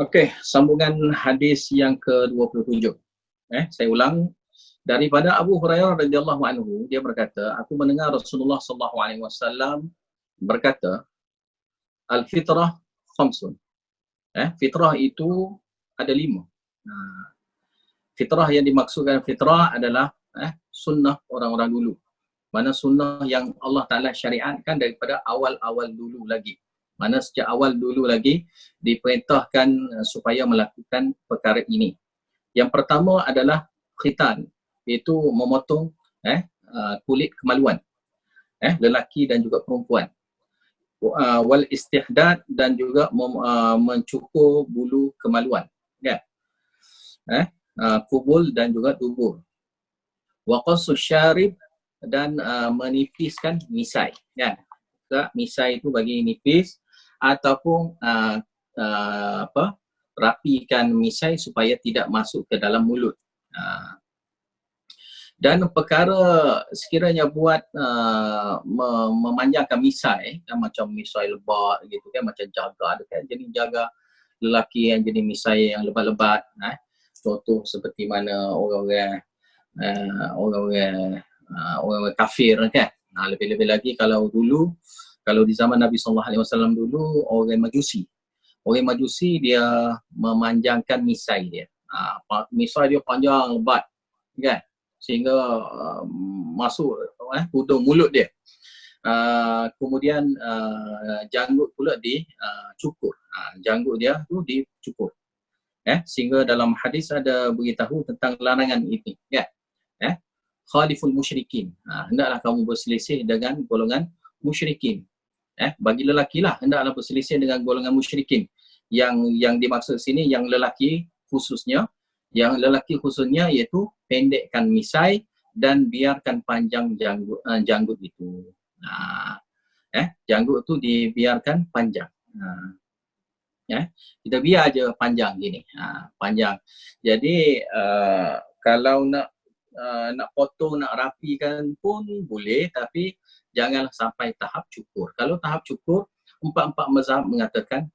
Okey, sambungan hadis yang ke-27. Saya ulang. Daripada Abu Hurairah radhiyallahu anhu, dia berkata, aku mendengar Rasulullah sallallahu alaihi wasallam berkata, al-fitrah khamsun. Fitrah itu ada 5. Fitrah yang dimaksudkan fitrah adalah sunnah orang-orang dulu. Mana sunnah yang Allah Ta'ala syariatkan daripada awal-awal dulu lagi. Mana sejak awal dulu lagi diperintahkan supaya melakukan perkara ini. Yang pertama adalah khitan, iaitu memotong kulit kemaluan, lelaki dan juga perempuan. Wal istihdad, dan juga mencukur bulu kemaluan. Kubul dan juga dubur. Wa qassus syarib, dan menipiskan misai. Misai itu bagi nipis ataupun rapikan misai supaya tidak masuk ke dalam mulut. Dan perkara sekiranya buat memanjangkan misai, kan, macam misai lebat gitu kan, macam jaga ada kan, jadi jaga lelaki yang jenis misai yang lebat-lebat, contoh seperti mana orang-orang kafir kan. Lebih-lebih lagi kalau dulu, kalau di zaman Nabi SAW dulu, orang Majusi dia memanjangkan misai dia. Misai dia panjang lebat kan, sehingga masuk hudung mulut dia. Kemudian janggut pula dicukur. Janggut dia tu dicukur. Sehingga dalam hadis ada beritahu tentang larangan ini. Khaliful musyrikin. Hendaklah kamu berselisih dengan golongan musyrikin. Bagi lelaki lah, hendaklah berselisih dengan golongan musyrikin. Yang dimaksud sini yang lelaki khususnya, iaitu pendekkan misai dan biarkan panjang janggut itu. Janggut tu dibiarkan panjang. Kita biar aja panjang gini, panjang. Jadi kalau nak potong, nak rapikan pun boleh, tapi janganlah sampai tahap cukur. Kalau tahap cukur, empat-empat mazhab mengatakan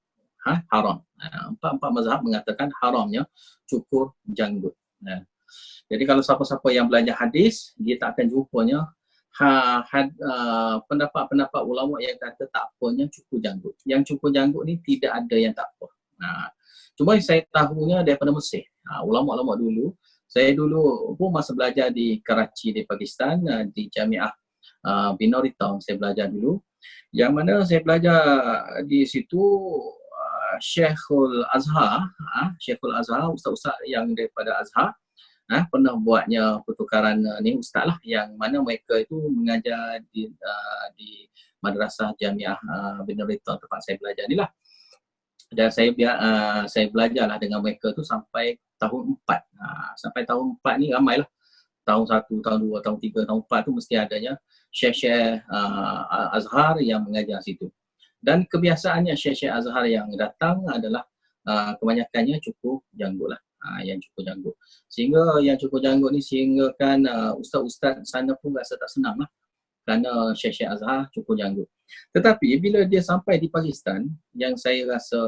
haram. Empat-empat mazhab mengatakan haramnya cukur janggut. Jadi kalau siapa-siapa yang belajar hadis, dia tak akan jumpanya pendapat-pendapat ulama yang kata tak apanya cukur janggut. Yang cukur janggut ni tidak ada yang tak apa. Cuma saya tahunya daripada Mesir. Ulama-ulama dulu, saya dulu pun masa belajar di Karachi di Pakistan, di Jamiah Binarita saya belajar dulu. Yang mana saya belajar di situ Syekhul Azhar, ustaz-ustaz yang daripada Azhar, pernah buatnya pertukaran ni ustaz lah, yang mana mereka itu mengajar di madrasah Jamiah Binarita tempat saya belajar ni lah. Dan saya belajarlah dengan mereka tu sampai tahun 4. Sampai tahun 4 ni ramailah. Tahun 1, tahun 2, tahun 3, tahun 4 tu mesti adanya syekh-syekh Azhar yang mengajar situ. Dan kebiasaannya syekh-syekh Azhar yang datang adalah kebanyakannya cukur janggut lah. Yang cukur janggut. Sehingga yang cukur janggut ni sehingga kan ustaz-ustaz sana pun rasa tak senang lah. Kerana syekh-syekh Azhar cukur janggut. Tetapi bila dia sampai di Pakistan, yang saya rasa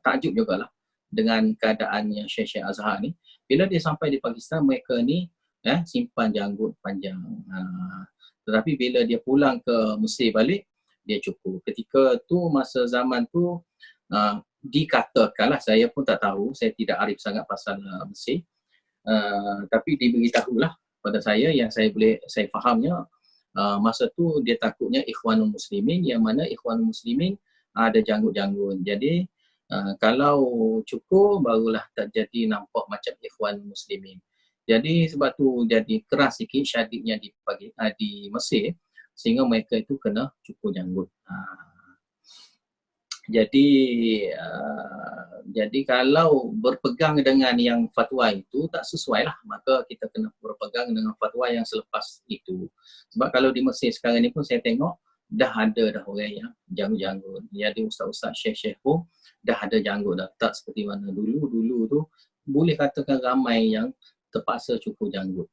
takjub jugalah dengan keadaannya syekh-syekh Azhar ni, bila dia sampai di Pakistan, mereka ni simpan janggut panjang. Tetapi bila dia pulang ke Mesir balik, dia cukur. Ketika tu, masa zaman tu, dikatakanlah, saya pun tak tahu, saya tidak arif sangat pasal Mesir, tapi diberitahulah pada saya, yang saya fahamnya, masa tu dia takutnya Ikhwanul Muslimin, yang mana Ikhwanul Muslimin ada janggut-janggut. Jadi kalau cukur barulah tak jadi nampak macam Ikhwanul Muslimin. Jadi sebab tu jadi keras sikit syadidnya di Mesir, sehingga mereka itu kena cukur janggut. Jadi kalau berpegang dengan yang fatwa itu tak sesuai lah, maka kita kena berpegang dengan fatwa yang selepas itu. Sebab kalau di Mesir sekarang ni pun saya tengok dah ada orang yang janggut-janggut. Jadi ustaz-ustaz syekh-syekh pun dah ada janggut dah. Tak seperti mana dulu tu boleh katakan ramai yang terpaksa cukur janggut.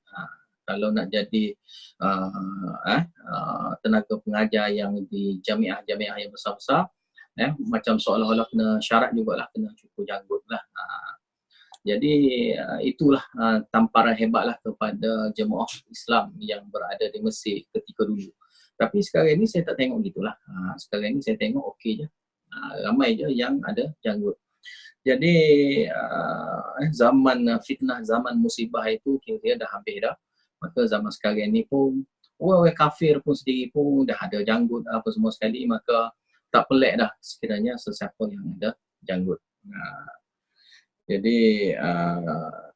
Kalau nak jadi tenaga pengajar yang di jamiah-jamiah yang besar-besar, Macam seolah-olah kena syarat jugalah kena cukur janggut lah. Jadi itulah tamparan hebatlah kepada jemaah Islam yang berada di Mesir ketika dulu. Tapi sekarang ini saya tak tengok gitulah. Sekarang ini saya tengok okey je. Ramai je yang ada janggut. Jadi zaman fitnah, zaman musibah itu kira-kira dah habis dah. Maka zaman sekarang ni pun orang kafir pun sendiri pun dah ada janggut apa semua sekali, maka tak pelik dah sekiranya sesiapa yang ada janggut. Jadi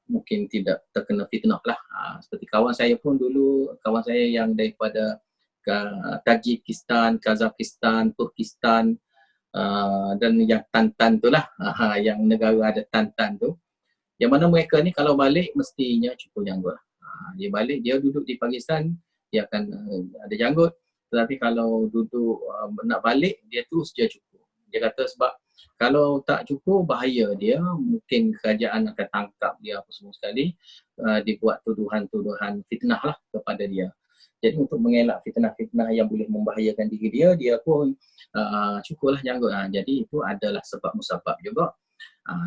mungkin tidak terkena fitnah lah. Seperti kawan saya pun dulu, kawan saya yang daripada Tajikistan, Kazakhstan, Turkistan, dan yang Tantan tu lah, yang negara ada Tantan tu, yang mana mereka ni kalau balik mestinya cukur janggut. Dia balik, dia duduk di Pakistan, dia akan ada janggut, tetapi kalau duduk nak balik, dia terus dia cukur. Dia kata sebab kalau tak cukur bahaya dia, mungkin kerajaan akan tangkap dia apa semua sekali, dibuat tuduhan-tuduhan fitnah lah kepada dia. Jadi untuk mengelak fitnah-fitnah yang boleh membahayakan diri dia, dia pun cukurlah janggut. Jadi itu adalah sebab musabab juga.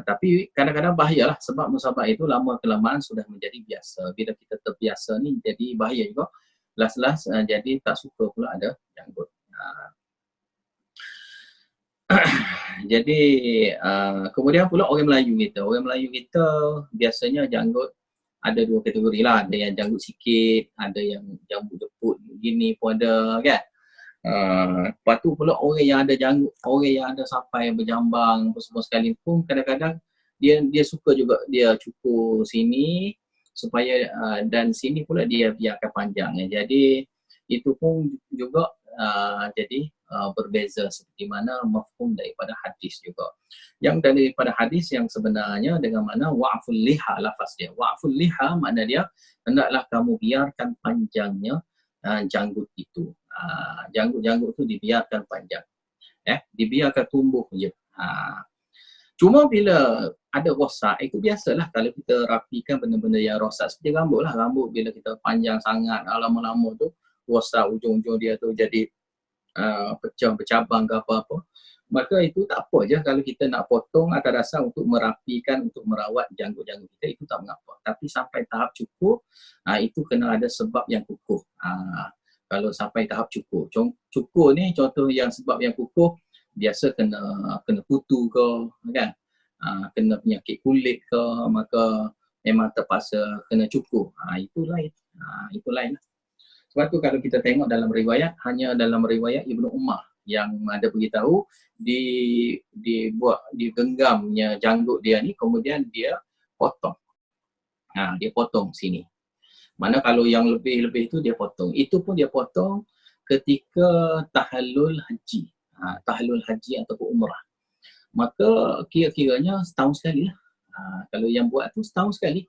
Tapi kadang-kadang bahayalah sebab musabab itu lama kelamaan sudah menjadi biasa. Bila kita terbiasa ni jadi bahaya juga. Last-last jadi tak suka pula ada janggut. Jadi kemudian pula orang Melayu kita biasanya janggut ada dua kategori lah. Ada yang janggut sikit, ada yang janggut jeput gini pun ada kan. Lepas tu pula orang yang ada janggut, orang yang ada sampai berjambang semua sekali pun kadang-kadang dia suka juga dia cukur sini supaya dan sini pula dia biarkan panjang. Jadi itu pun juga jadi berbeza seperti mana mafhum daripada hadis juga. Yang daripada hadis yang sebenarnya dengan mana wa'ful liha, lafaz dia. Wa'ful liha makna dia hendaklah kamu biarkan panjangnya janggut itu. Janggut-janggut itu dibiarkan panjang. Dibiarkan tumbuh je. Cuma bila ada rosak, itu biasalah kalau kita rapikan benda-benda yang rosak. Seperti rambut lah. Rambut bila kita panjang sangat lama-lama tu rosak ujung-ujung dia tu jadi pecah, bercabang ke apa-apa. Maka itu tak apa je kalau kita nak potong atas dasar untuk merapikan, untuk merawat janggut-janggut kita, itu tak mengapa. Tapi sampai tahap cukur, itu kena ada sebab yang kukuh. Kalau sampai tahap cukur. Cukur ni contoh yang sebab yang kukuh, biasa kena kutu ke, kan? Kena penyakit kulit ke, maka memang terpaksa kena cukur. Itu lain. Itu lain. Sebab tu kalau kita tengok dalam riwayat, hanya dalam riwayat Ibnu Umar yang ada beritahu digenggamnya janggut dia ni, kemudian dia potong. Dia potong sini. Mana kalau yang lebih-lebih tu dia potong. Itu pun dia potong ketika tahallul haji. Tahallul haji ataupun umrah. Maka kira-kiranya setahun sekali lah. Kalau yang buat tu setahun sekali.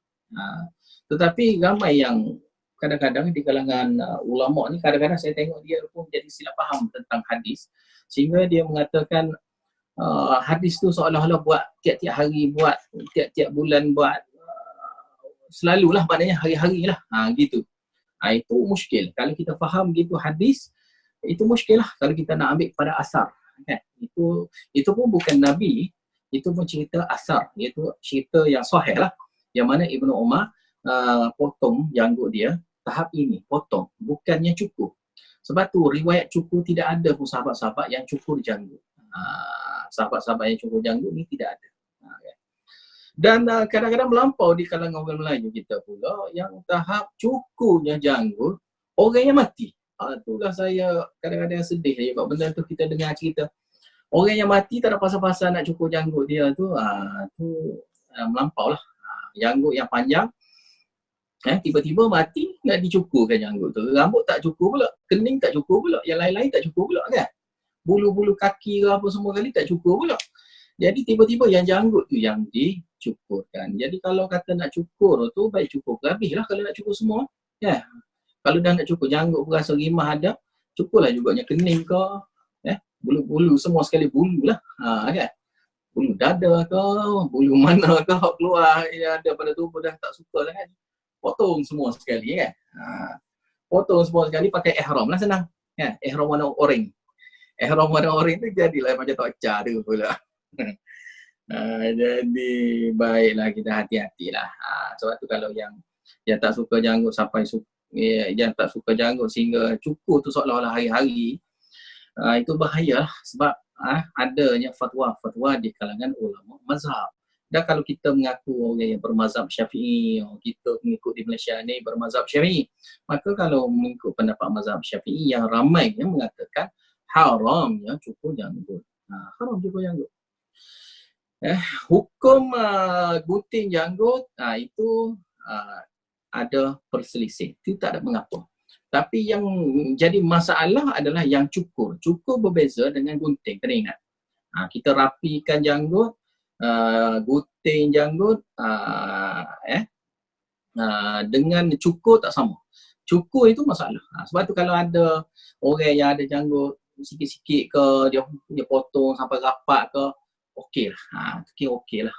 Tetapi ramai yang kadang-kadang di kalangan ulama ni, kadang-kadang saya tengok dia pun jadi silap faham tentang hadis, sehingga dia mengatakan hadis tu seolah-olah buat tiap-tiap hari, buat tiap-tiap bulan, buat selalulah, maknanya hari-hari lah, gitu. Itu muskil. Kalau kita faham gitu hadis, itu muskil lah kalau kita nak ambil pada asar. Itu pun bukan Nabi, itu pun cerita asar, iaitu cerita yang sahih lah, yang mana Ibnu Umar potong janggut dia tahap ini, potong, bukannya cukur. Sebab tu riwayat cukur tidak ada pun sahabat-sahabat yang cukur janggut. Sahabat-sahabat yang cukur janggut ni tidak ada. Dan kadang-kadang melampau di kalangan orang Melayu kita pula yang tahap cukurnya janggut, orangnya mati. Itulah saya kadang-kadang sedih sebab benda tu kita dengar cerita. Orang yang mati tak ada pasal-pasal nak cukur janggut dia tu, melampau lah. Janggut yang panjang, tiba-tiba mati nak dicukurkan janggut tu. Rambut tak cukur pula, kening tak cukur pula, yang lain-lain tak cukur pula kan. Bulu-bulu kaki ke apa semua kali tak cukur pula. Jadi tiba-tiba yang janggut tu yang dicukurkan. Jadi kalau kata nak cukur tu, baik cukur habis lah kalau nak cukur semua. Kalau dah nak cukur janggut berasa rimah ada, cukurlah juga yang kening ke, bulu-bulu semua sekali bulu lah. Kan? Bulu dada ke, bulu mana ke keluar yang ada pada tubuh dah tak suka lah kan. Potong semua sekali kan. Potong semua sekali pakai ihram lah, senang. Ihram warna oranye. ihram orang-orang tu jadilah macam tocah tu pula. Jadi baiklah kita hati-hatilah. Sebab tu kalau yang tak suka janggut sampai yang tak suka janggut sehingga cukur tu seolah-olah hari-hari, itu bahaya lah. Sebab adanya fatwa-fatwa di kalangan ulama mazhab. Dan kalau kita mengaku orang yang bermazhab Syafi'i, kita mengikut di Malaysia ni bermazhab Syafi'i, maka kalau mengikut pendapat mazhab Syafi'i yang ramai yang mengatakan haramnya cukur janggut. Haram cukur janggut. Hukum gunting janggut itu ada perselisih. Itu tak ada mengapa. Tapi yang jadi masalah adalah yang cukur. Cukur berbeza dengan gunting. Kena ingat. Kita rapikan janggut, gunting janggut, dengan cukur tak sama. Cukur itu masalah. Sebab tu kalau ada orang yang ada janggut sikit-sikit ke, dia potong sampai rapat ke, okey lah. Okey lah.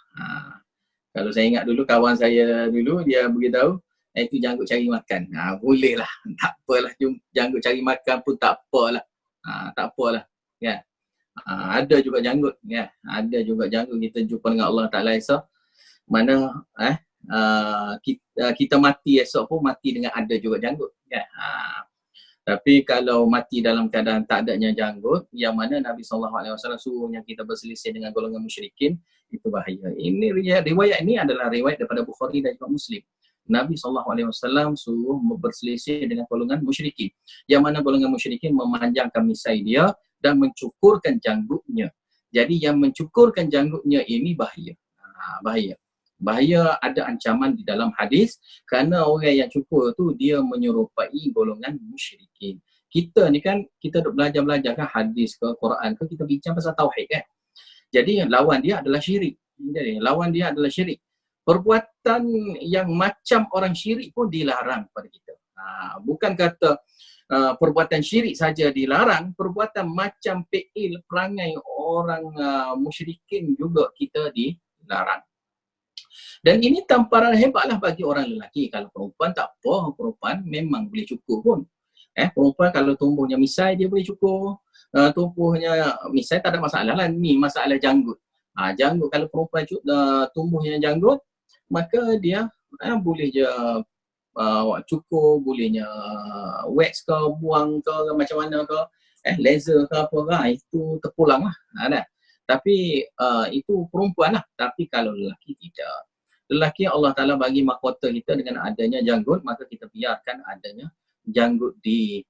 Kalau saya ingat dulu kawan saya dulu dia beritahu itu janggut cari makan. Boleh lah. Tak apalah janggut cari makan pun tak apalah. Tak apalah. Kan? Ada juga janggut. Kan? Ada juga janggut kita jumpa dengan Allah Ta'ala esok. Mana kita mati esok pun mati dengan ada juga janggut. Kan? Tapi kalau mati dalam keadaan tak adanya janggut, yang mana Nabi SAW suruhnya kita berselisih dengan golongan musyrikin, itu bahaya. Ini riwayat ini adalah riwayat daripada Bukhari dan juga Muslim. Nabi SAW suruh berselisih dengan golongan musyrikin. Yang mana golongan musyrikin memanjangkan misai dia dan mencukurkan janggutnya. Jadi yang mencukurkan janggutnya ini bahaya. Bahaya. Bahaya, ada ancaman di dalam hadis kerana orang yang cukur tu dia menyerupai golongan musyrikin. Kita ni kan, kita duk belajar kan hadis ke Quran ke, kita bincang pasal tauhid kan. Jadi lawan dia adalah syirik. Jadi lawan dia adalah syirik. Perbuatan yang macam orang syirik pun dilarang pada kita. Bukan kata perbuatan syirik saja dilarang, perbuatan macam fi'il perangai orang musyrikin juga kita dilarang. Dan ini tamparan hebatlah bagi orang lelaki. Kalau perempuan tak apa, perempuan memang boleh cukur pun. Perempuan kalau tumbuhnya misai dia boleh cukur. Tumbuhnya misai tak ada masalah lah. Ni masalah janggut. Janggut kalau perempuan tumbuhnya janggut, maka dia boleh je cukur, bolehnya wax ke, buang ke, macam mana ke, laser ke apa ke, itu terpulang lah. Tapi itu perempuan lah. Tapi kalau lelaki tidak. Lelaki Allah Ta'ala bagi mahkota kita dengan adanya janggut, maka kita biarkan adanya janggut di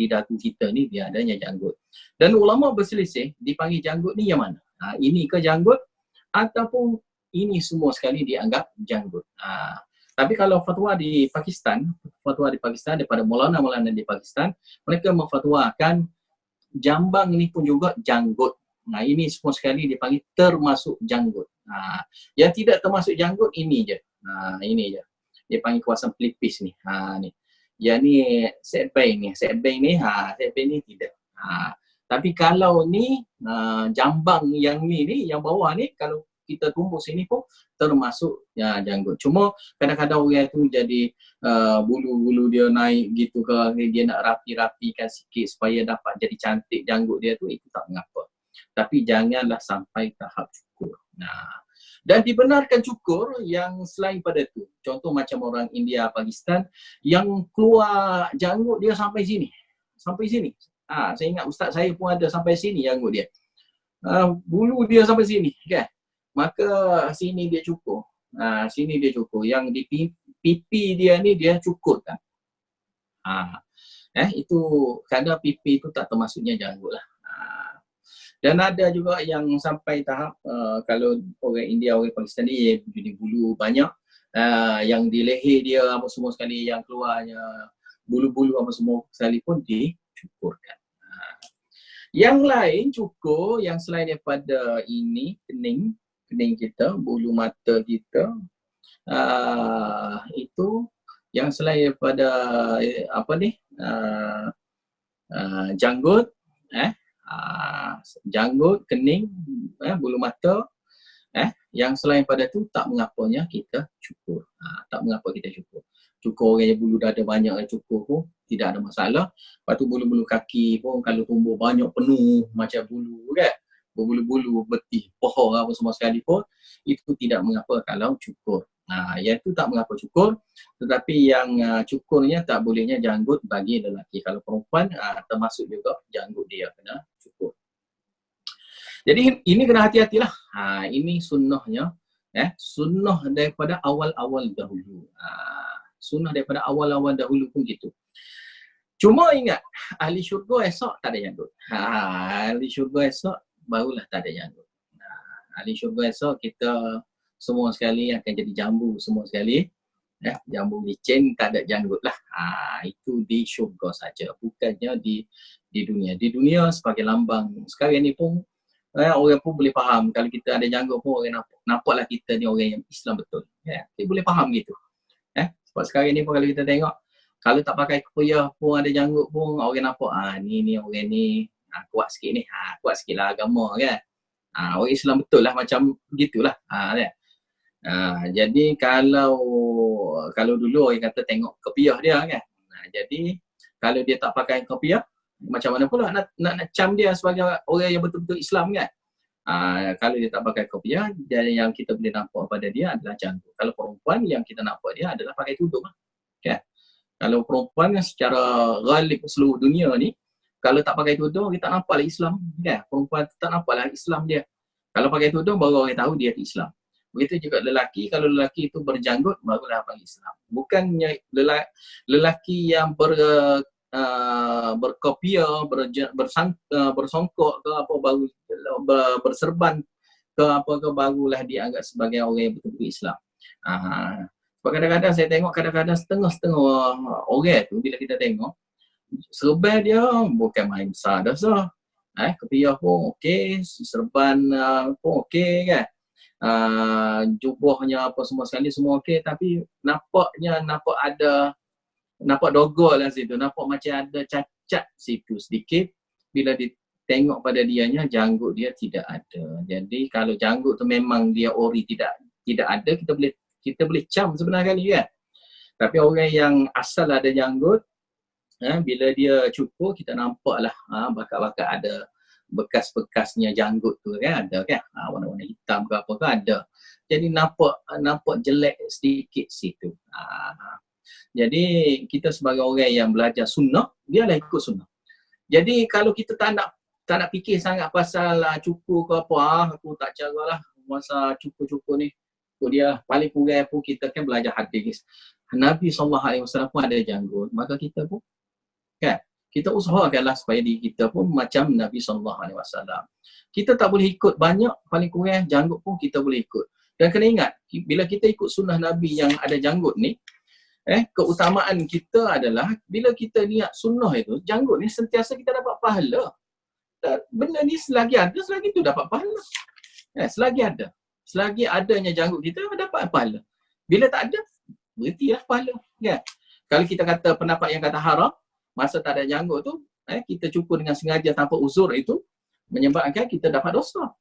dagu kita ni, biar adanya janggut. Dan ulama berselisih, dipanggil janggut ni yang mana? Ini ke janggut ataupun ini semua sekali dianggap janggut. Tapi kalau fatwa di Pakistan daripada Maulana di Pakistan, mereka memfatwakan jambang ini pun juga janggut. Ini semua sekali dipanggil termasuk janggut. Yang tidak termasuk janggut ini je. Ini je. Dia panggil kawasan pelipis ni. Ni. Yang ni setbang ni tidak. Tapi kalau ni jambang yang ni yang bawah ni, kalau kita tumbuh sini pun termasuk janggut. Cuma kadang-kadang orang tu jadi bulu-bulu dia naik gitu ke, dia nak rapi-rapikan sikit supaya dapat jadi cantik janggut dia tu, itu tak mengapa. Tapi janganlah sampai tahap cukur. Dan dibenarkan cukur yang selain pada itu. Contoh macam orang India, Pakistan yang keluar janggut dia sampai sini. Sampai sini. Saya ingat ustaz saya pun ada sampai sini janggut dia. Bulu dia sampai sini kan. Maka sini dia cukur. Sini dia cukur. Yang di pipi dia ni dia cukurkan. Itu kerana pipi itu tak termasuknya janggut lah. Dan ada juga yang sampai tahap kalau orang India, orang Pakistan ni jadi bulu banyak, yang di leher dia apa semua sekali yang keluarnya bulu-bulu apa semua sekali pun dicukurkan. Yang lain cukur yang selain daripada ini, kening kita, bulu mata kita, itu yang selain daripada janggut, janggut, kening, bulu mata, yang selain pada tu tak mengapanya kita cukur. Tak mengapa kita cukur. Cukur orang yang bulu dada banyak cukur pun tidak ada masalah. Lepas tu bulu-bulu kaki pun kalau tumbuh banyak penuh macam bulu kan, berbulu-bulu, betih, pohon apa semua sekali pun, itu tidak mengapa kalau cukur. Yang itu tak mengapa cukur, tetapi yang cukurnya tak bolehnya janggut bagi lelaki. Kalau perempuan termasuk juga janggut dia kena cukur. Jadi ini kena hati-hatilah. Ini sunnahnya, sunnah daripada awal-awal dahulu. Sunnah daripada awal-awal dahulu pun gitu. Cuma ingat, ahli syurga esok tak ada janggut. Ahli syurga esok barulah tak ada janggut. Ahli syurga esok kita semua sekali akan jadi jambu semua sekali. Jambu licin, tak ada janggut lah. Itu di syurga saja, bukannya di dunia. Di dunia sebagai lambang. Sekarang ni pun orang pun boleh faham. Kalau kita ada janggut pun orang nampaklah kita ni orang yang Islam betul. Kita boleh faham gitu. Sebab sekarang ni pun kalau kita tengok, kalau tak pakai kopiah pun ada janggut pun orang nampak ni orang ni kuat sikit ni. Kuat sikit lah agama kan. Orang Islam betul lah macam begitulah. Jadi kalau dulu orang kata tengok kopiah dia kan. Jadi kalau dia tak pakai kopiah, macam mana pula nak cam dia sebagai orang yang betul-betul Islam kan. Kalau dia tak pakai kopiah, dan yang kita boleh nampak pada dia adalah janggut. Kalau perempuan, yang kita nampak dia adalah pakai tudung kan. Kalau perempuan secara ghalib seluruh dunia ni, kalau tak pakai tudung, kita tak nampaklah Islam kan. Perempuan tak nampaklah Islam dia. Kalau pakai tudung, baru orang tahu dia Islam. Begitu juga lelaki, kalau lelaki itu berjanggut, barulah panggil Islam. Bukannya lelaki yang berkopiah, bersongkok ke apa, baru berserban ke apa ke, barulah dianggap sebagai orang yang betul-betul Islam. Sebab kadang-kadang saya tengok, kadang-kadang setengah-setengah orang tu bila kita tengok, serban dia bukan main besar dah sah. Kopiah pun okey, serban pun okey kan. Jubahnya apa semua sekali semua okey, tapi nampak dogol lah situ, nampak macam ada cacat situ sedikit. Bila ditengok pada dianya, janggut dia tidak ada. Jadi kalau janggut tu memang dia ori tidak ada, kita boleh cam sebenarnya kali kan. Tapi orang yang asal ada janggut, bila dia cukur, kita nampaklah bakat-bakat ada bekas-bekasnya janggut tu kan, ada kan, warna-warna hitam ke apa ke ada. Jadi nampak jelek sedikit situ. Jadi kita sebagai orang yang belajar sunnah, biarlah ikut sunnah. Jadi kalau kita tak nak fikir sangat pasal cukur ke apa, aku tak caralah masa cukur-cukur ni. Dia paling kurang pun kita kan belajar hadis. Nabi SAW pun ada janggut, maka kita pun kan, kita usahakanlah supaya diri kita pun macam Nabi SAW. Kita tak boleh ikut banyak, paling kurang janggut pun kita boleh ikut. Dan kena ingat, bila kita ikut sunnah Nabi yang ada janggut ni, keutamaan kita adalah bila kita niat sunnah itu, janggut ni sentiasa kita dapat pahala. Dan benda ni selagi ada, selagi tu dapat pahala. Selagi adanya janggut kita dapat pahala. Bila tak ada, berhentilah pahala. Kalau kita kata pendapat yang kata haram, masa tak ada janggut tu, kita cukur dengan sengaja tanpa uzur, itu menyebabkan kita dapat dosa.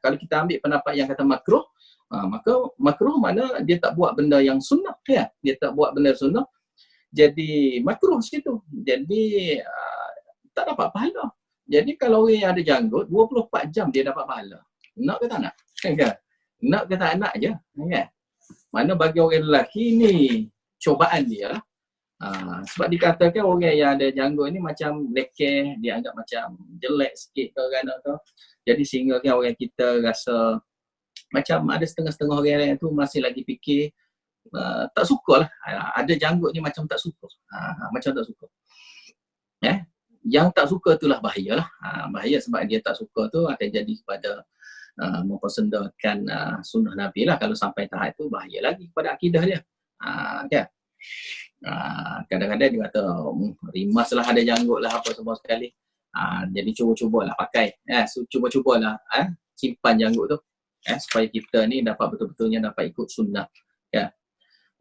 Kalau kita ambil pendapat yang kata makruh, maka makruh mana dia tak buat benda yang sunnah, dia tak buat benda sunnah, jadi makruh situ. Jadi tak dapat pahala. Jadi kalau orang yang ada janggut 24 jam dia dapat pahala. Nak ke tak nak? Nak ke tak nak je. Mana bagi orang lelaki ni cobaan dia. Sebab dikatakan orang yang ada janggut ni macam lekeh, dia anggap macam jelek sikit ke kan tu. Jadi sehingga kan orang kita rasa macam ada setengah-setengah orang lain tu masih lagi fikir tak suka lah. Ada janggut ni macam tak suka. Macam tak suka. Yang tak suka itulah bahaya lah. Bahaya sebab dia tak suka tu akan jadi kepada mempersendakan sunnah Nabi lah. Kalau sampai tahap tu bahaya lagi kepada akidah dia. Kan? Kadang-kadang dia kata rimas lah, ada janggut lah apa semua sekali. Jadi cuba-cubalah pakai. Cuba-cubalah simpan janggut tu. Supaya kita ni dapat betul-betulnya dapat ikut sunnah.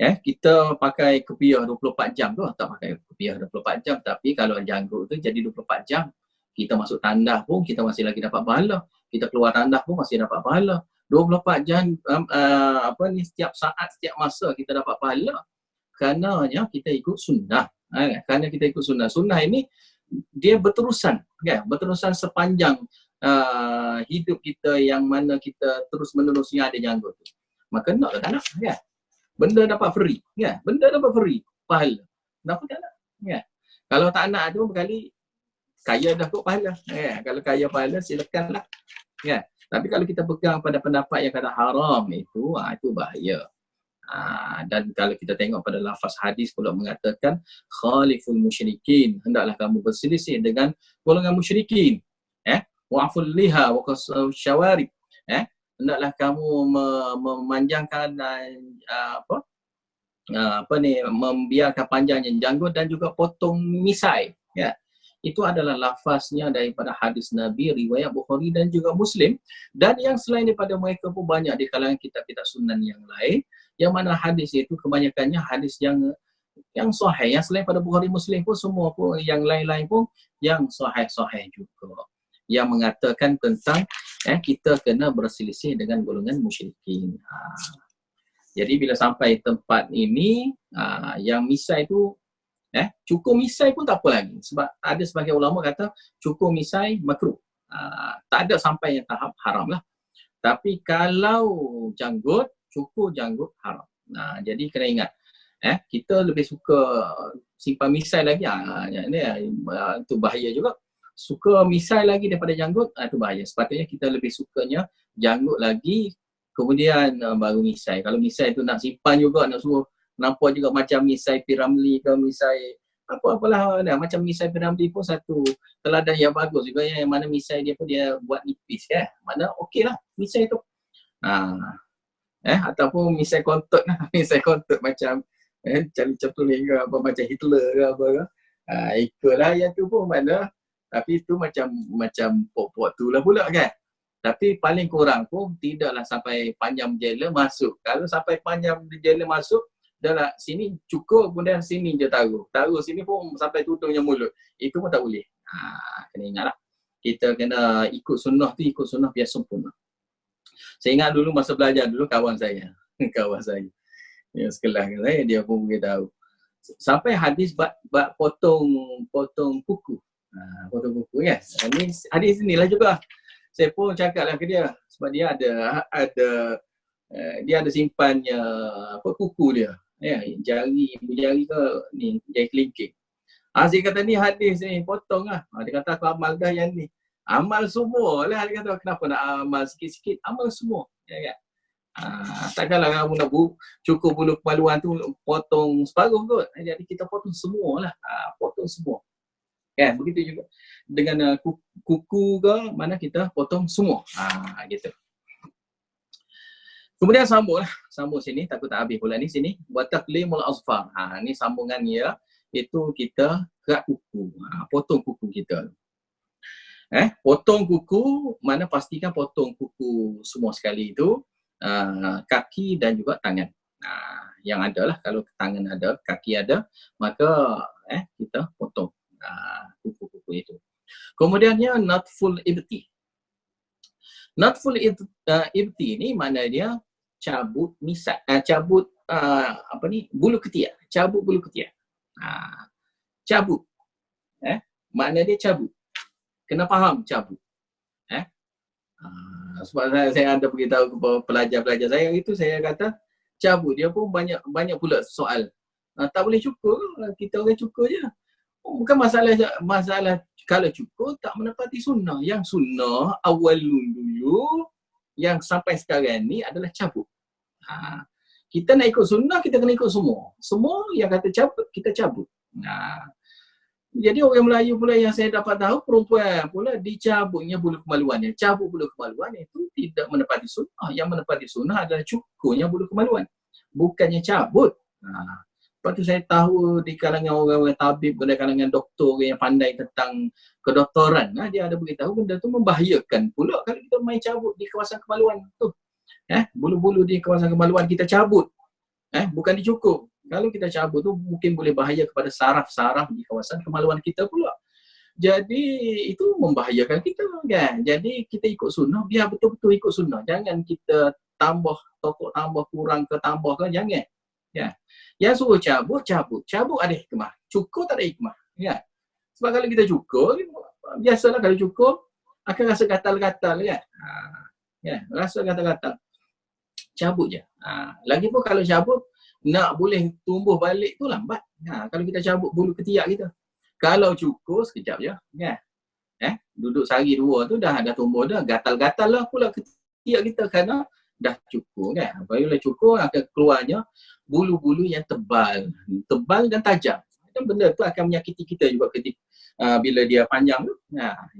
Kita pakai kopiah 24 jam tu, tak pakai kopiah 24 jam, tapi kalau janggut tu jadi 24 jam, kita masuk tandas pun kita masih lagi dapat pahala. Kita keluar tandas pun masih dapat pahala. 24 jam setiap saat, setiap masa kita dapat pahala. Karenanya kita ikut sunnah. Kerana kita ikut sunnah. Sunnah ini dia berterusan, kan? Berterusan sepanjang hidup kita yang mana kita terus menerusnya ada janggut tu. Maka nak tak nak, kan? Benda dapat free, kan? Benda dapat free, pahala. Kenapa tak nak? Kan? Kalau tak nak tu berkali kaya dah kot pahala. Kalau kaya pahala silakanlah. Kan? Tapi kalau kita pegang pada pendapat yang kata haram itu bahaya. Dan kalau kita tengok pada lafaz hadis pula mengatakan khaliful musyrikin, hendaklah kamu berselisih dengan golongan musyrikin. Wa'ful liha wa qasyawari. Hendaklah kamu memanjangkan membiarkan panjangnya janggut dan juga potong misai. Ya. Itu adalah lafaznya daripada hadis Nabi riwayat Bukhari dan juga Muslim, dan yang selain daripada mereka pun banyak di kalangan kitab-kitab sunan yang lain, yang mana hadis itu kebanyakannya hadis yang sahih, yang selain pada Bukhari Muslim pun semua pun yang lain-lain pun yang sahih juga, yang mengatakan tentang kita kena berselisih dengan golongan musyrikin. Jadi bila sampai tempat ini yang misai itu cukur misai pun tak apa lagi, sebab ada sebagian ulama kata cukur misai makruh. Tak ada sampai yang tahap haram lah. Tapi kalau janggut, cukur janggut haram. Jadi kena ingat, kita lebih suka simpan misai lagi, itu bahaya juga. Suka misai lagi daripada janggut, itu bahaya. Sepatutnya kita lebih sukanya janggut lagi, kemudian baru misai. Kalau misai tu nak simpan juga, nak suruh nampak juga macam misai Piramli ke misai apa-apalah, macam misai Piramli pun satu teladan yang bagus juga, yang mana misai dia pun dia buat nipis, mana okey lah misai tu. Ataupun misai kontot lah, misai kontot macam Charlie Chaplin ke apa, macam Hitler ke apa ke, ikutlah yang tu pun mana, tapi tu macam pok-pok tu lah pula, kan. Tapi paling kurang pun tidaklah sampai panjang jela masuk. Kalau sampai panjang jela masuk, dah lah sini cukup, kemudian sini je taruh sini pun sampai tutupnya mulut, itu pun tak boleh. Kena ingatlah, kita kena ikut sunnah tu, ikut sunnah biar sempurna. Saya ingat dulu masa belajar dulu, kawan saya yang sekelas dengan saya, dia pun beritahu sampai hadis bab potong kuku. Potong kuku, kan. Ini hadis inilah juga saya pun cakaplah ke dia, sebab dia ada simpannya kuku dia, jari ke ni, jari kelingking. Saya kata ni hadis ni potong lah. Dia kata aku amal dah yang ni. Amal semua lah. Dia kata kenapa nak amal sikit-sikit, amal semua, kan. Takkanlah kamu nak cukur bulu kemaluan tu potong separuh kot. Jadi kita potong semua lah, potong semua, kan. Begitu juga dengan kuku ke mana, kita potong semua, gitu. Kemudian sambung sini, takut tak habis pula ni sini. Wa taqlimul azfar. Ni sambungannya, itu kita kerat kuku. Potong kuku kita. Potong kuku, mana pastikan potong kuku semua sekali itu, kaki dan juga tangan. Yang ada lah, kalau tangan ada, kaki ada, maka kita potong kuku-kuku itu. Kemudiannya natful ibti. Natful ibti ni mana dia cabut misai, cabut bulu ketiak, cabut bulu ketiak. Cabut, makna dia cabut. Kena faham cabut. Sebab saya ada beritahu kepada pelajar-pelajar saya itu, saya kata cabut dia pun banyak pula soal. Tak boleh cukur, kita orang cukur je. Bukan masalah kalau cukur tak menepati sunnah. Yang sunnah awalun dulu yang sampai sekarang ni adalah cabut. Kita nak ikut sunnah, kita kena ikut semua. Semua yang kata cabut, kita cabut. Jadi orang Melayu pula yang saya dapat tahu, perempuan pula dicabutnya bulu kemaluannya. Cabut bulu kemaluan itu tidak menepati sunnah. Yang menepati sunnah adalah cukurnya bulu kemaluan, bukannya cabut. Lepas tu saya tahu di kalangan orang-orang tabib, di kalangan doktor yang pandai tentang kedoktoran, dia ada beritahu benda tu membahayakan pula kalau kita main cabut di kawasan kemaluan tu. Bulu-bulu di kawasan kemaluan kita cabut, bukan dicukur. Kalau kita cabut tu mungkin boleh bahaya kepada saraf-saraf di kawasan kemaluan kita pula. Jadi itu membahayakan kita, kan. Jadi kita ikut sunnah, biar betul-betul ikut sunnah. Jangan kita tambah kurang ke tambah ke, jangan. Ya. Yang suruh cabut ada hikmah. Cukur tak ada hikmah. Ya. Sebab kalau kita cukur, biasalah kalau cukur akan rasa gatal-gatal kan. Ya, rasa gatal-gatal. Cabut je. Lagipun kalau cabut nak boleh tumbuh balik tu lambat. Kalau kita cabut bulu ketiak kita. Kalau cukur sekejap je, kan. Duduk sehari dua tu dah tumbuh dah, gatal-gatal lah pula ketiak kita kerana dah cukur kan. Apabila cukur akan keluarnya bulu-bulu yang tebal dan tajam. Dan benda tu akan menyakiti kita juga ketika bila dia panjang tu.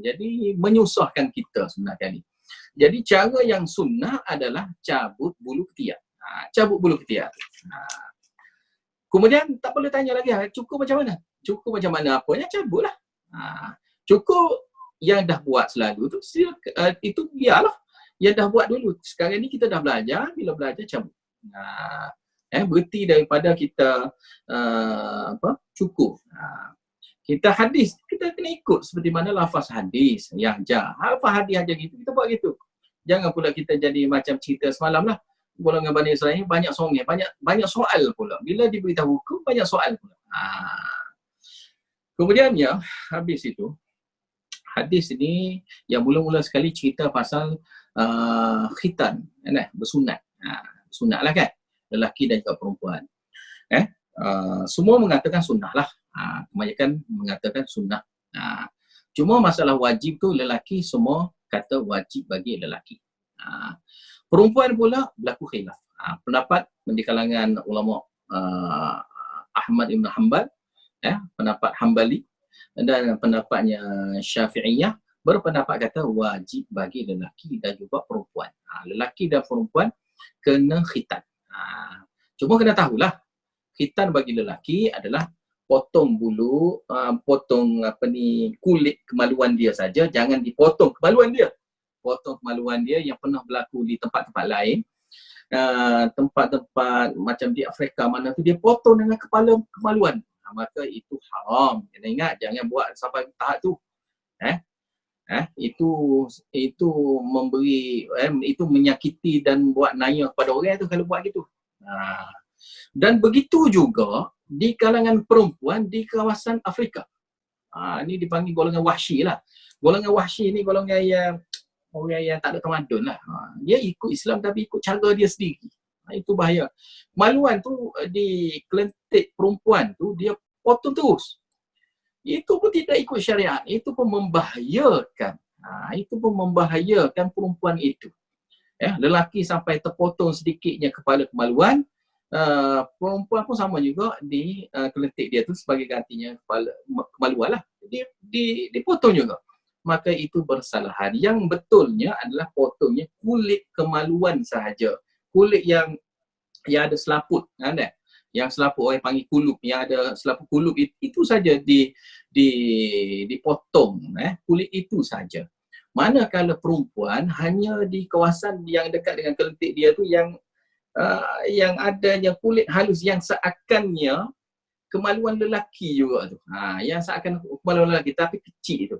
Jadi menyusahkan kita sebenarnya ni. Jadi cara yang sunnah adalah cabut bulu ketiak. Cabut bulu ketiak. Kemudian tak perlu tanya lagi, cukur macam mana? Cukur macam mana apanya? Cabutlah. Cukur yang dah buat selalu tu, itu biarlah. Yang dah buat dulu. Sekarang ni kita dah belajar, bila belajar cabut. Berhenti daripada kita cukur. Kita hadis, kita kena ikut seperti mana lafaz hadis yang lafaz hadis aja gitu, kita buat gitu. Jangan pula kita jadi macam cerita semalam lah. Golongan Bani Israel ni banyak songeh, banyak soal pula. Bila diberitahu hukum, banyak soal pula. Kemudian ya, habis itu, hadis ini yang mula-mula sekali cerita pasal khitan, bersunat. Sunat lah kan, lelaki dan juga perempuan. Semua mengatakan sunnah lah. Kebanyakan mengatakan sunnah. Cuma masalah wajib tu lelaki semua kata wajib bagi lelaki. Perempuan pula berlaku khilaf. Pendapat di kalangan ulama Ahmad Ibn Hanbal, pendapat Hanbali dan pendapatnya Syafi'iyah berpendapat kata wajib bagi lelaki dan juga perempuan. Lelaki dan perempuan kena khitan. Cuma kena tahulah, khitan bagi lelaki adalah potong bulu, potong kulit kemaluan dia saja, jangan dipotong kemaluan dia. Potong kemaluan dia yang pernah berlaku di tempat-tempat lain, tempat-tempat macam di Afrika mana tu dia potong dengan kepala kemaluan. Maka itu haram. Kena ingat, jangan buat sampai tahap tu. Itu memberi, itu menyakiti dan buat naya kepada orang tu kalau buat gitu. Dan begitu juga di kalangan perempuan di kawasan Afrika. Ini dipanggil golongan wahsy lah. Golongan wahsy ni golongan yang orang yang tak ada tamadun lah. Dia ikut Islam tapi ikut cara dia sendiri. Itu bahaya. Kemaluan tu di kelentik perempuan tu dia potong terus. Itu pun tidak ikut syariat. Itu pun membahayakan. Itu pun membahayakan perempuan itu. Lelaki sampai terpotong sedikitnya kepala kemaluan, perempuan pun sama juga di kelentik dia tu sebagai gantinya kepala kemaluan lah. Dipotong juga. Maka itu bersalahan. Yang betulnya adalah potongnya kulit kemaluan sahaja. Kulit yang ada selaput, yang selaput orang panggil kulup, yang ada selaput kulup itu saja dipotong, kulit itu saja. Manakala perempuan hanya di kawasan yang dekat dengan kelentik dia tu yang adanya kulit halus yang seakannya kemaluan lelaki juga tu. Yang seakan kemaluan lelaki tapi kecil tu.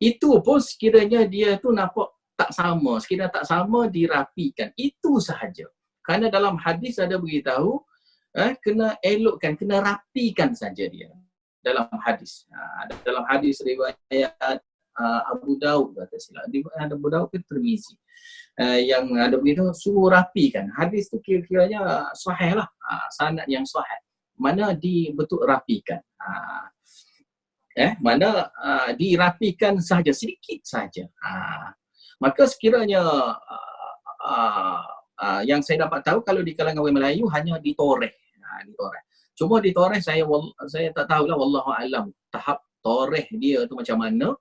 Itu pun sekiranya dia tu nampak tak sama, sekiranya tak sama dirapikan. Itu sahaja. Kerana dalam hadis ada beritahu kena elokkan, kena rapikan saja dia. Dalam hadis. Dalam hadis riwayat Abu Daud kata silap. Ada Abu Daud ke Tirmizi. Yang ada beritahu suruh rapikan. Hadis tu kira-kiranya sahih lah. Sanad yang sahih. Mana betul rapikan. Mana dirapikan sahaja, sedikit sahaja. Maka sekiranya yang saya dapat tahu kalau di kalangan orang Melayu hanya ditoreh. Cuma ditoreh saya tak tahulah, wallahu alam tahap toreh dia tu macam mana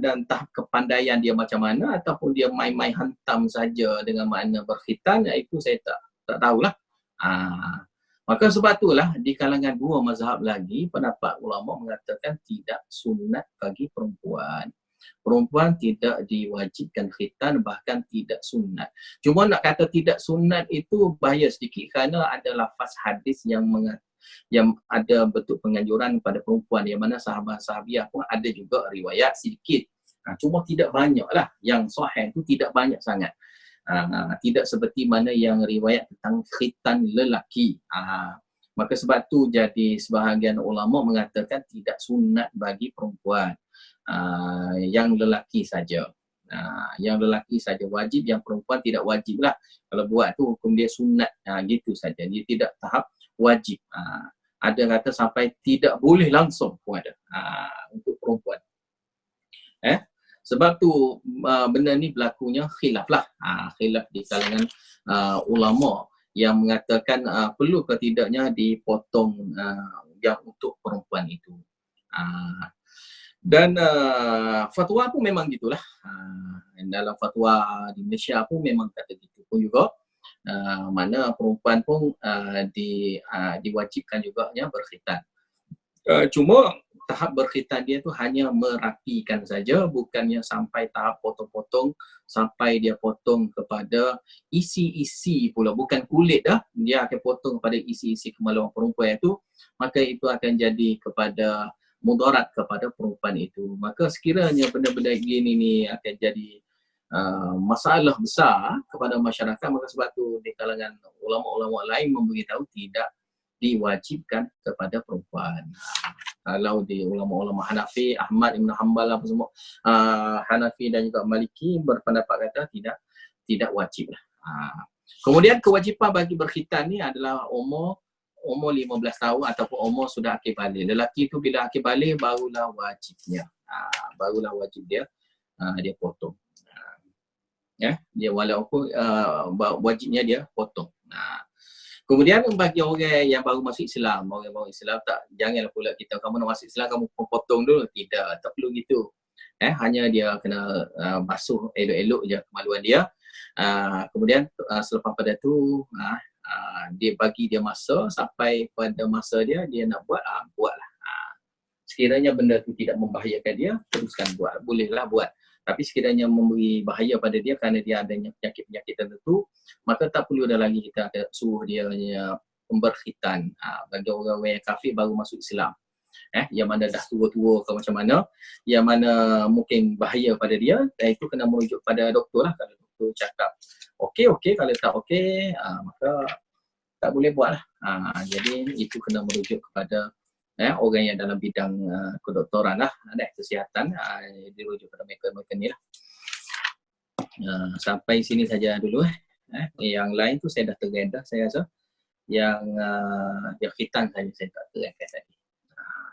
dan tahap kepandaian dia macam mana, ataupun dia main-main hantam saja dengan makna berkhitan, itu saya tak tahulah. Maka sebab itulah di kalangan dua mazhab lagi pendapat ulama mengatakan tidak sunat bagi perempuan. Perempuan tidak diwajibkan khitan, bahkan tidak sunat. Cuma nak kata tidak sunat itu bahaya sedikit kerana ada lafaz hadis yang ada bentuk penganjuran kepada perempuan, yang mana sahabat-sahabiah pun ada juga riwayat sedikit. Cuma tidak banyak lah. Yang sahih itu tidak banyak sangat. Tidak seperti mana yang riwayat tentang khitan lelaki. Maka sebab tu jadi sebahagian ulama mengatakan tidak sunat bagi perempuan, yang lelaki saja. Yang lelaki saja wajib, yang perempuan tidak wajib lah. Kalau buat tu hukum dia sunat, gitu saja. Dia tidak tahap wajib. Ada kata sampai tidak boleh langsung pun ada untuk perempuan. Sebab tu benda ni berlakunya khilaf lah. Khilaf di kalangan ulama yang mengatakan perlu ke tidaknya dipotong yang untuk perempuan itu. Dan fatwa pun memang gitulah. Dalam fatwa di Malaysia pun memang kata gitu pun juga. Mana perempuan pun diwajibkan juga yang berkhitan. Cuma tahap berkhitan dia tu hanya merapikan saja, bukannya sampai tahap potong-potong, sampai dia potong kepada isi-isi pula, bukan kulit dah, dia akan potong kepada isi-isi kemaluan perempuan itu, maka itu akan jadi kepada mudarat kepada perempuan itu. Maka sekiranya benda-benda gini ni akan jadi masalah besar kepada masyarakat, maka sebab tu di kalangan ulama-ulama lain memberitahu tidak diwajibkan kepada perempuan. Kalau di ulama-ulama Hanafi, Ahmad Ibn Hanbal apa semua, Hanafi dan juga Maliki berpendapat kata tidak wajib lah. Kemudian kewajipan bagi berkhitan ni adalah umur 15 tahun ataupun umur sudah akil balik. Lelaki tu bila akil balik barulah wajibnya. Barulah wajib dia potong. Dia walaupun wajibnya dia potong. Kemudian bagi orang yang baru masuk Islam, orang baru Islam janganlah pula kita kamu nak masuk Islam kamu potong dulu, tak perlu gitu. Hanya dia kena basuh elok-elok je kemaluan dia. Kemudian selepas pada tu dia bagi dia masa, sampai pada masa dia nak buat, buatlah. Sekiranya benda tu tidak membahayakan dia, teruskan buat, bolehlah buat. Tapi sekiranya memberi bahaya pada dia kerana dia adanya penyakit-penyakit tertentu, maka tak perlu dah lagi kita ada suruh dia berkhitan. Bagi orang-orang yang kafir baru masuk Islam, yang mana dah tua-tua ke macam mana, yang mana mungkin bahaya pada dia, dan itu kena merujuk pada doktor lah. Kalau doktor cakap okey, kalau tak okey, maka tak boleh buat lah. Jadi itu kena merujuk kepada orang yang dalam bidang kedoktoran lah, kesihatan, dirujuk pada mereka ni lah. Sampai sini saja dulu. Yang lain tu saya dah terangkan saya rasa. Yang khitan saja saya tak terangkan tadi.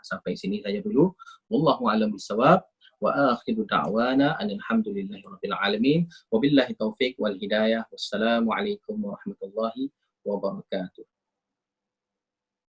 Sampai sini saja dulu. Wallahu a'lam bissawab. Wa akhiru da'wana alhamdulillahirabbil alamin. Wabillahi taufiq wal hidayah. Wassalamualaikum warahmatullahi wabarakatuh.